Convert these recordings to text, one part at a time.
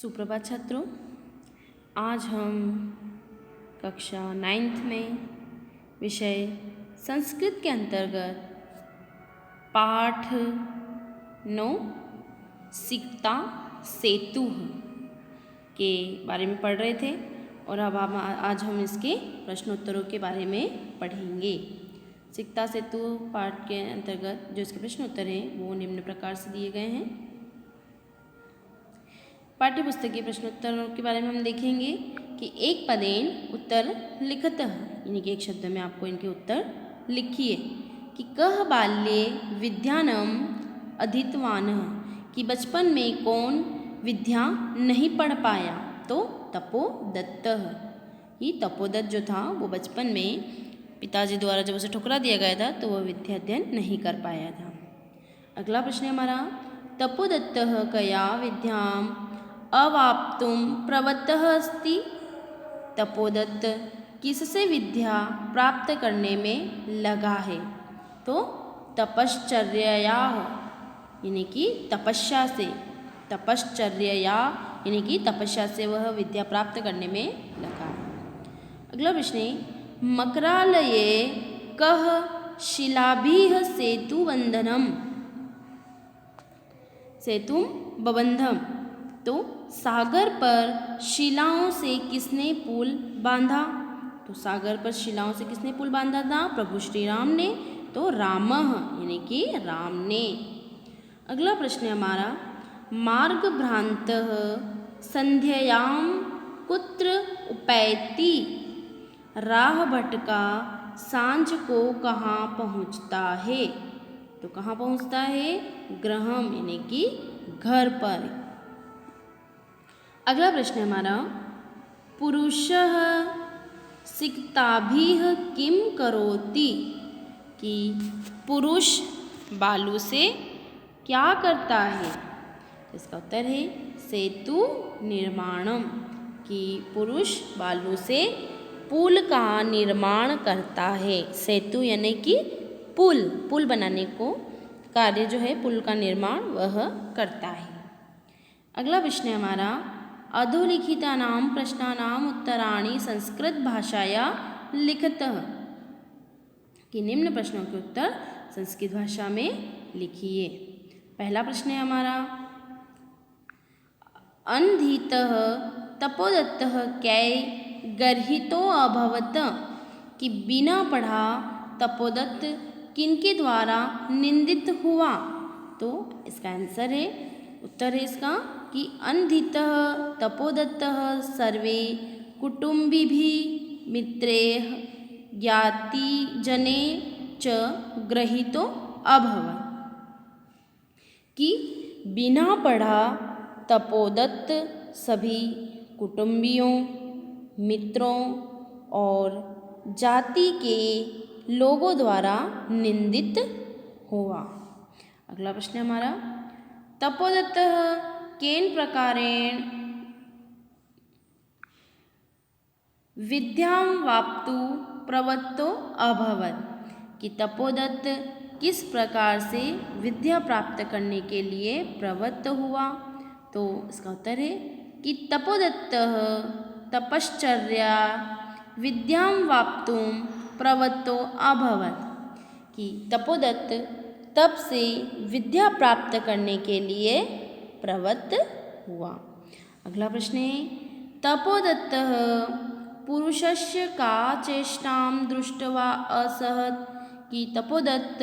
सुप्रभात छात्रों, आज हम कक्षा 9th में विषय संस्कृत के अंतर्गत पाठ 9 सिक्ता सेतु के बारे में पढ़ रहे थे और अब आज हम इसके प्रश्नोत्तरों के बारे में पढ़ेंगे। सिक्ता सेतु पाठ के अंतर्गत जो इसके प्रश्नोत्तर हैं वो निम्न प्रकार से दिए गए हैं। पाठ्य पुस्तक के प्रश्नोत्तरों के बारे में हम देखेंगे कि एक पदेन उत्तर लिखतः, यानी कि एक शब्द में आपको इनके उत्तर लिखिए कि कह बाल्ये विद्यानम अधीतवानः, कि बचपन में कौन विद्या नहीं पढ़ पाया, तो तपोदत्तः। ये तपोदत्त जो था वो बचपन में पिताजी द्वारा जब उसे ठुकरा दिया गया था तो वह विद्या अध्ययन नहीं कर पाया था। अगला प्रश्न है हमारा, तपोदत्तः कया विद्याम अवाप्तुं प्रवृत्तः अस्ति। तपोदत्त किससे विद्या प्राप्त करने में लगा है, तो तपश्चर्या, यानी कि तपस्या से। तपश्चर्या यानी कि तपस्या से वह विद्या प्राप्त करने में लगा है। अगला प्रश्न है, मकरालये कः शिलाभिः सेतुबन्धनम्। सेतुं बबन्धम, तो सागर पर शिलाओं से किसने पुल बांधा। तो सागर पर शिलाओं से किसने पुल बांधा था, प्रभु श्री राम ने। तो रामः यानी कि राम ने। अगला प्रश्न है हमारा, मार्ग भ्रांतः संध्यायां कुत्र उपैति। राह भटका सांझ को कहाँ पहुँचता है, तो कहाँ पहुँचता है, गृहम यानी कि घर पर। अगला प्रश्न है हमारा, पुरुषः सिक्ताभिः किम करोति। कि पुरुष बालू से क्या करता है, इसका उत्तर है सेतु निर्माणम। कि पुरुष बालू से पुल का निर्माण करता है। सेतु यानी कि पुल बनाने को कार्य जो है पुल का निर्माण वह करता है। अगला प्रश्न है हमारा, अधोलिखितानां प्रश्नानां उत्तराणि संस्कृत भाषाया लिखतः। कि निम्न प्रश्नों के उत्तर संस्कृत भाषा में लिखिए। पहला प्रश्न है हमारा, अनधीतः तपोदत्तः कै गर्हितो अभवत्। कि बिना पढ़ा तपोदत्त किनके द्वारा निंदित हुआ, तो इसका आंसर है, उत्तर है इसका कि अनधीतः तपोदत्तः सर्वे कुटुम्बिभिः मित्रैः ज्ञातिजने च ग्रहीतो अभवत्। कि बिना पढ़ा तपोदत्त सभी कुटुंबियों, मित्रों और जाति के लोगों द्वारा निंदित हुआ। अगला प्रश्न हमारा, तपोदत्तः केन प्रकारेण विद्यां वाप्तु प्रवृत्तो अभवत्। कि तपोदत्त किस प्रकार से विद्या प्राप्त करने के लिए प्रवृत्त हुआ, तो इसका उत्तर है कि तपोदत्तः तपश्चर्या विद्यां वाप्तुं प्रवृत्तो अभवत्। कि तपोदत्त तप से विद्या प्राप्त करने के लिए प्रवृत्त हुआ। अगला प्रश्न है, तपोदत्तः पुरुषस्य का चेष्टां दृष्ट्वा असहत्। कि तपोदत्त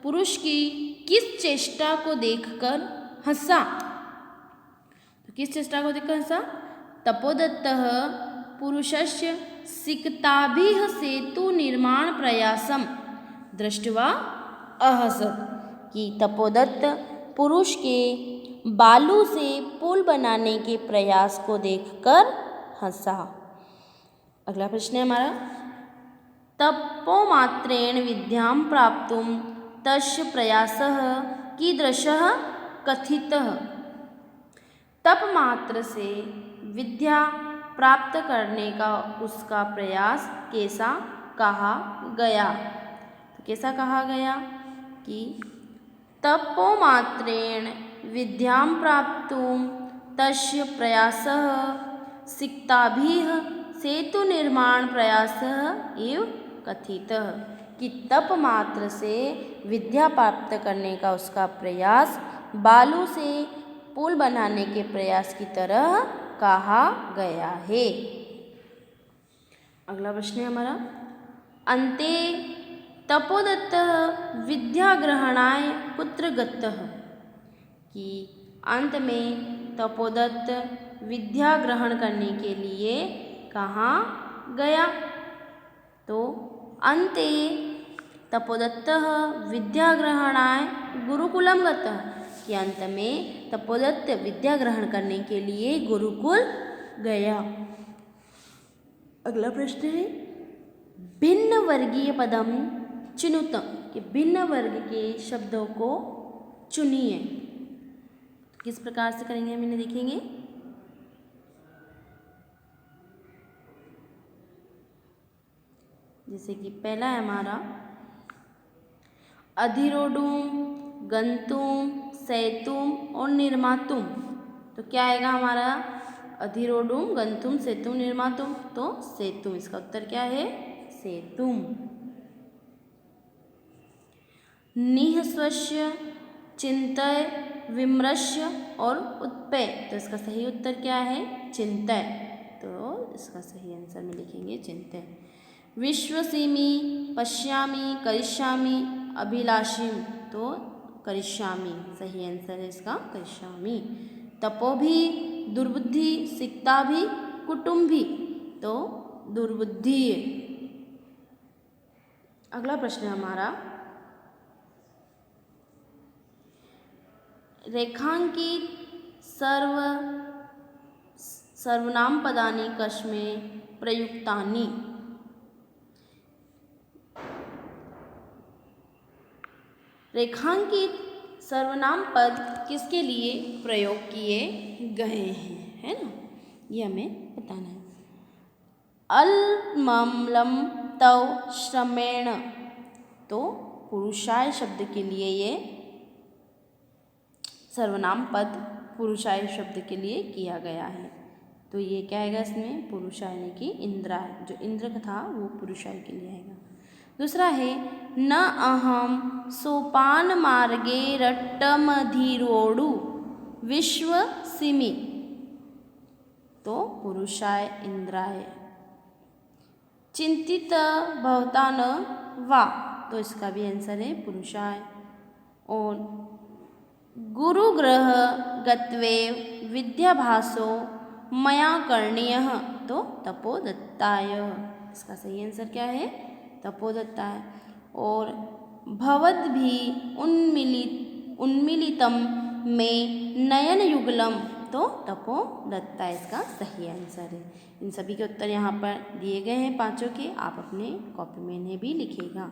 पुरुष की किस चेष्टा को देखकर हंसा, तो किस चेष्टा को देखकर हंसा, तपोदत्तः पुरुषस्य सिक्ताभिः सेतु निर्माण प्रयासम दृष्ट्वा अहसत्। कि तपोदत्त पुरुष के बालू से पुल बनाने के प्रयास को देखकर हंसा। अगला प्रश्न है हमारा, तपोमात्रेण विद्यां प्राप्तुं तस्य प्रयासः कीदृशः कथितः। तप मात्र से विद्या प्राप्त करने का उसका प्रयास कैसा कहा गया, तो कैसा कहा गया, कि तपोमात्रेण विद्यां प्राप्तुं तस्य प्रयासः सिक्ताभिः सेतु निर्माण प्रयासः एव कथितः, कि तप मात्र से विद्या प्राप्त करने का उसका प्रयास बालू से पुल बनाने के प्रयास की तरह कहा गया है। अगला प्रश्न है हमारा, अन्ते तपोदत्तः विद्याग्रहणाय कुत्र गतः, कि अंत में तपोदत्त विद्या ग्रहण करने के लिए कहाँ गया। तो अन्ते तपोदत्तः विद्याग्रहणाय गुरुकुलम गतः, कि अंत में तपोदत्त विद्या ग्रहण करने के लिए गुरुकुल गया। अगला प्रश्न है, भिन्न वर्गीय पदम चिनुत, कि भिन्न वर्ग के शब्दों को चुनिए। किस प्रकार से करेंगे हम इन्हें देखेंगे। जैसे कि पहला है हमारा अधिरोडुम, गंतुम, सेतुम और निर्मातुम। तो क्या आएगा हमारा, अधिरोडुम, गंतुम, सेतुम, निर्मातुम। तो सेतुम, इसका उत्तर क्या है, सेतुम। निःश्वस्य, चिंतय, विमृश्य और उत्पय। तो इसका सही उत्तर क्या है, चिंतय। तो इसका सही आंसर में लिखेंगे चिंतय। विश्वसिमि, पश्यामि, करिष्यामि, अभिलाषिम। तो करिष्यामि, सही आंसर है इसका करिष्यामि। तपोभि, दुर्बुद्धि, सिक्ताभि, कुटुम्भि। तो दुर्बुद्धि। अगला प्रश्न है हमारा, रेखांकित सर्वनाम पदानि कस्मै प्रयुक्तानि। रेखांकित सर्वनाम पद किसके लिए प्रयोग किए गए हैं, है ना, ये हमें बताना है। अल्मलम तव श्रमेण। तो पुरुषाय शब्द के लिए ये सर्वनाम पद पुरुषाय शब्द के लिए किया गया है। तो ये क्या आएगा इसमें, पुरुषाय यानी कि इंद्राय, जो इंद्र का था वो पुरुषाय के लिए आएगा। दूसरा है, न अहम सोपान मार्गे रट्टमधिरोडु विश्वसिमि। तो पुरुषाय, इंद्राय। चिंतित भवता न वा। तो इसका भी आंसर है पुरुषाय। और गुरुगृह गत्वे विद्याभासो मया करणीयः। तो तपोदत्ताय, इसका सही आंसर क्या है, तपोदत्ताय। और भवद्भि उन्मीलितम में नयन युगलम। तो तपोदत्ताय इसका सही आंसर है। इन सभी के उत्तर यहाँ पर दिए गए हैं पांचों के, आप अपने कॉपी में इन्हें भी लिखिएगा।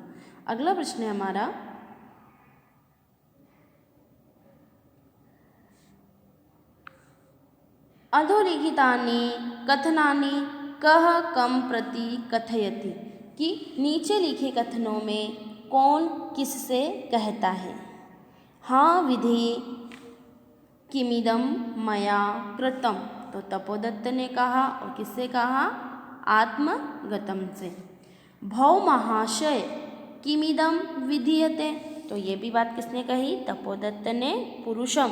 अगला प्रश्न है हमारा, अधोलिखितानि कथनानि कः कम प्रति कथयति, कि नीचे लिखे कथनों में कौन किससे कहता है। हाँ विधि किमिदम मया कृतम। तो तपोदत्त ने कहा, और किससे कहा, आत्मगतम से। भौ महाशय किमिदम विधीयते। तो ये भी बात किसने कही, तपोदत्त ने पुरुषम,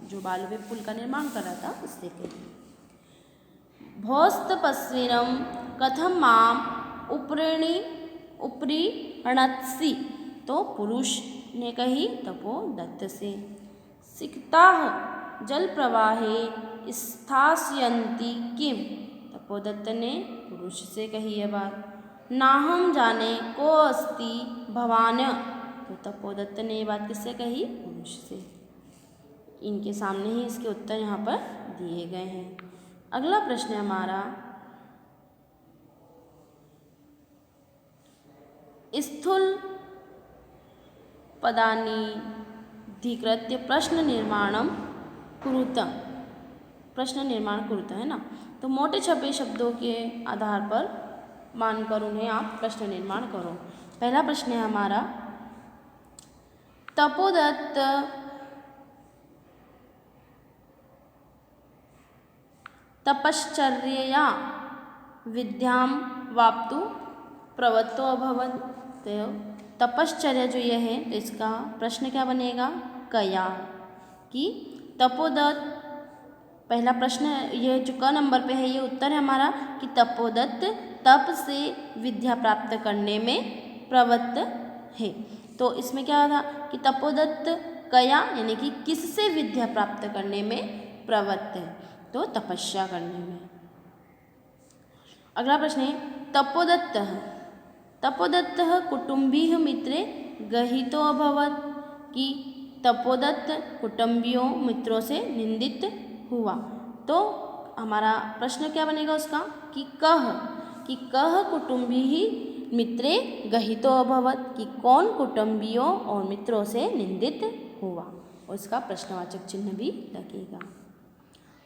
जो बालू पे पुल का निर्माण कर रहा था, उससे कही। भौस्तपस्विनम कथम माम उपरीणत्सि। तो पुरुष ने कही तपोदत्त से। सिक्ताः जल प्रवाहे स्थास्यन्ति किम। तपोदत्त ने पुरुष से कही यह बात। नाहम जाने को अस्ति भवान। तो तपोदत्त ने ये बात किससे कही, पुरुष से। इनके सामने ही इसके उत्तर यहाँ पर दिए गए हैं। अगला प्रश्न है हमारा, स्थूल पदानि धिकृत्य प्रश्न निर्माण कुरुत, है ना। तो मोटे छपे शब्दों के आधार पर मानकर उन्हें आप प्रश्न निर्माण करो। पहला प्रश्न है हमारा, तपोदत्त तपश्चर्यया विद्यां वाप्तु प्रवृत्तो अभवत्। तो तपश्चर्या जो ये है, तो इसका प्रश्न क्या बनेगा, कया, कि तपोदत्त, पहला प्रश्न ये जो क नंबर पे है ये उत्तर है हमारा, कि तपोदत्त तप से विद्या प्राप्त करने में प्रवृत्त है। तो इसमें क्या था कि तपोदत्त कया यानी कि किससे विद्या प्राप्त करने में प्रवृत्त है, तो तपस्या करने में। अगला प्रश्न है तपोदत्त कुटुंबी मित्रे गहितो अभवत्, कि तपोदत्त कुटुंबियों मित्रों से निंदित हुआ। तो हमारा प्रश्न क्या बनेगा उसका, कि कह कुटुंबी ही मित्रे गहितो अभवत्, कि कौन कुटुंबियों और मित्रों से निंदित हुआ, और इसका प्रश्नवाचक चिन्ह भी लगेगा।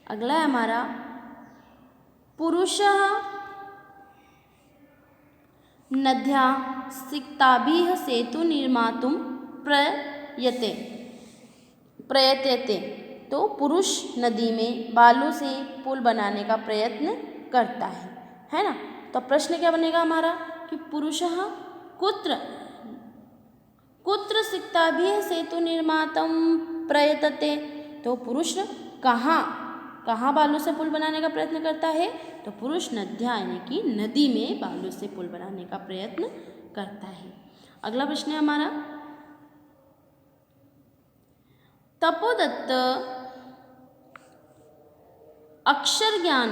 अगला है हमारा पुरुषः नद्या सिक्ताभिः सेतु निर्मातुं प्रयत्यते। तो पुरुष नदी में बालू से पुल बनाने का प्रयत्न करता है ना। तो प्रश्न क्या बनेगा हमारा, कि पुरुषः कुत्र सिक्ताभिः सेतु निर्मातुं प्रयतते। तो पुरुष कहाँ बालू से पुल बनाने का प्रयत्न करता है, तो पुरुष नद्या यानी कि नदी में बालू से पुल बनाने का प्रयत्न करता है। अगला प्रश्न है हमारा तपोदत्त अक्षर ज्ञान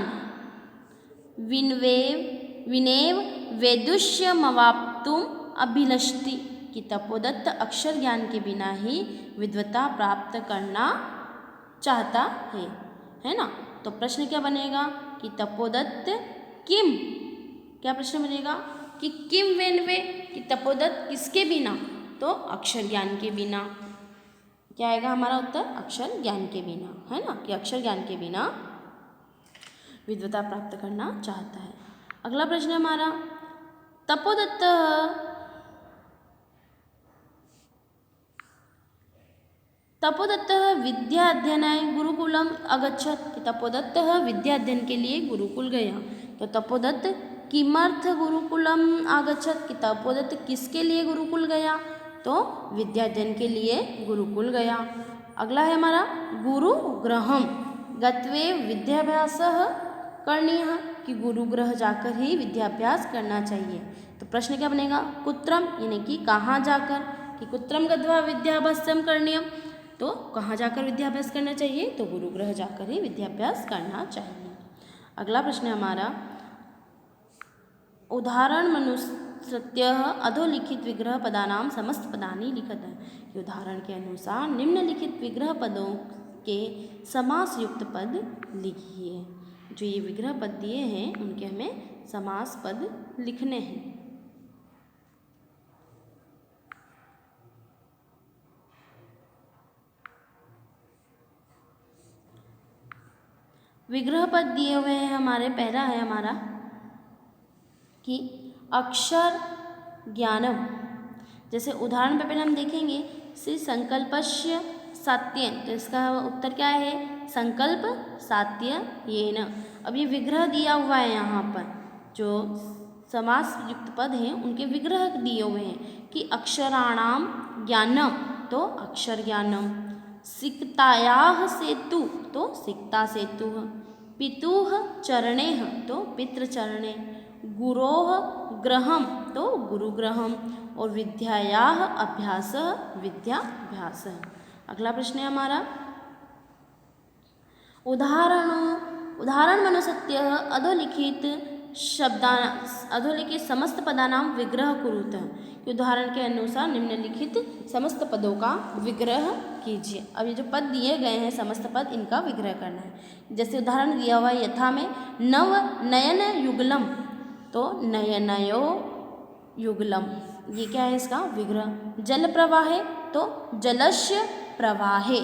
विनेव वैदुष्यमवाप्तुम अभिलषति, कि तपोदत्त अक्षर ज्ञान के बिना ही विद्वता प्राप्त करना चाहता है ना। तो प्रश्न क्या बनेगा, कि तपोदत्त किम, क्या प्रश्न बनेगा, कि किम वेन्वे, कि तपोदत्त किसके बिना, तो अक्षर ज्ञान के बिना। क्या आएगा हमारा उत्तर, अक्षर ज्ञान के बिना, है ना, कि अक्षर ज्ञान के बिना विद्वता प्राप्त करना चाहता है। अगला प्रश्न है हमारा तपोदत्त विद्या अध्ययनाय गुरुकुलम अगच्छत्, कि तपोदत्त विद्या अध्ययन के लिए गुरुकुल गया। तो तपोदत्त किमर्थ गुरुकुलम आगच्छत्, कि तपोदत्त किसके लिए गुरुकुल गया, तो विद्या अध्ययन के लिए गुरुकुल गया। अगला है हमारा गुरुगृहम गत्वे विद्याभ्यासः करणीयः, कि गुरुगृह जाकर ही विद्याभ्यास करना चाहिए। तो प्रश्न क्या बनेगा, कुत्रम यानी कि कहाँ जाकर, कि कुत्रम गत्वा विद्याभ्यासं करणीयम, तो कहाँ जाकर विद्याभ्यास करना चाहिए, तो गुरुगृह जाकर ही विद्याभ्यास करना चाहिए। अगला प्रश्न है हमारा उदाहरण मनुस्मृत्यः अधोलिखित विग्रह पदानां समस्त पदानि लिखत है, कि उदाहरण के अनुसार निम्नलिखित विग्रह पदों के समास युक्त पद लिखिए। जो ये विग्रह पद दिए हैं उनके हमें समास पद लिखने हैं। विग्रह पद दिए हुए हैं हमारे, पहला है हमारा कि अक्षर ज्ञानम, जैसे उदाहरण पे पहले हम देखेंगे श्री संकल्पस्य सात्येन, तो इसका उत्तर क्या है, संकल्प सात्य येन। अब ये विग्रह दिया हुआ है यहाँ पर, जो समास युक्त पद हैं उनके विग्रह दिए हुए हैं, कि अक्षराणाम ज्ञानम, तो अक्षर ज्ञानम, सिक्तायाः सेतु, तो सिक्ता सेतु, पितुः चरणेः, तो पितृचरणे, गुरोः गृहम, तो गुरुगृहम, और विद्यायाः अभ्यासः विद्याभ्यासः। अगला प्रश्न है हमारा उदाहरण मनुसत्यः अधोलिखित समस्त पदानां विग्रह कुरुतः, कि उदाहरण के अनुसार निम्नलिखित समस्त पदों का विग्रह कीजिए। अब ये जो पद दिए गए हैं समस्त पद, इनका विग्रह करना है। जैसे उदाहरण दिया हुआ है यथा में नव नयन युगलम, तो नयनयो युगलम, ये क्या है इसका विग्रह। जल प्रवाहे, तो जलस्य प्रवाहे,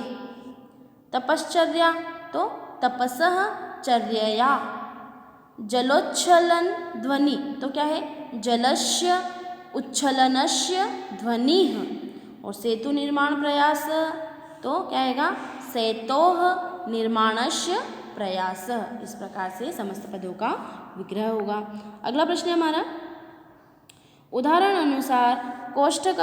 तपश्चर्या, तो तपसः चर्यया, जलोच्छलन ध्वनि, तो क्या है जलस्य उच्छलनस्य ध्वनिः, और सेतु निर्माण प्रयास, तो क्या आएगा सेतोः निर्माणस्य प्रयासः। इस प्रकार से समस्त पदों का विग्रह होगा। अगला प्रश्न है हमारा, उदाहरण अनुसार कोष्ठक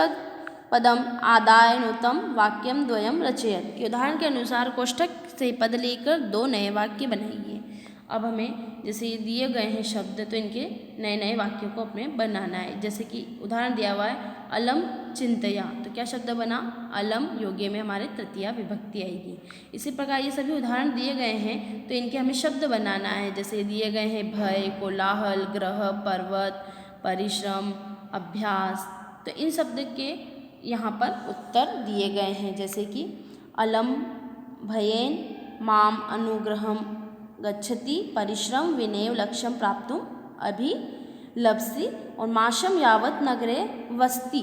पदम आदाय नूतम वाक्यम द्वयम रचयत, कि उदाहरण के अनुसार कोष्ठक से पद लेकर दो नए वाक्य बनाइए। अब हमें जैसे ये दिए गए हैं शब्द, तो इनके नए नए वाक्यों को अपने बनाना है। जैसे कि उदाहरण दिया हुआ है अलम चिंतया, तो क्या शब्द बना, अलम, योग्य में हमारे तृतीया विभक्ति आएगी। इसी प्रकार ये सभी उदाहरण दिए गए हैं, तो इनके हमें शब्द बनाना है। जैसे दिए गए हैं भय, कोलाहल, ग्रह, पर्वत, परिश्रम, अभ्यास, तो इन शब्द के यहाँ पर उत्तर दिए गए हैं। जैसे कि अलम भयेन माम अनुग्रहम गच्छति, परिश्रम विनेव लक्ष्यम प्राप्तुम अभिलप्सि, और माशम यावत नगरे वस्ति।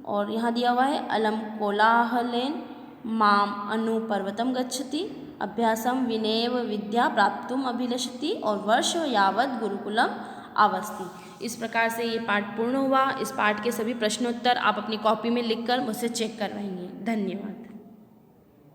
और यहाँ दिया हुआ है अलम कोलाहलेन माम अनु पर्वतम गच्छति, अभ्यासम विनेव विद्या प्राप्तुम अभिलषति, और वर्ष यावत गुरुकुलम आवस्ति। इस प्रकार से ये पाठ पूर्ण हुआ। इस पाठ के सभी प्रश्नोत्तर आप अपनी कॉपी में लिखकर मुझसे चेक करवाएंगे। धन्यवाद।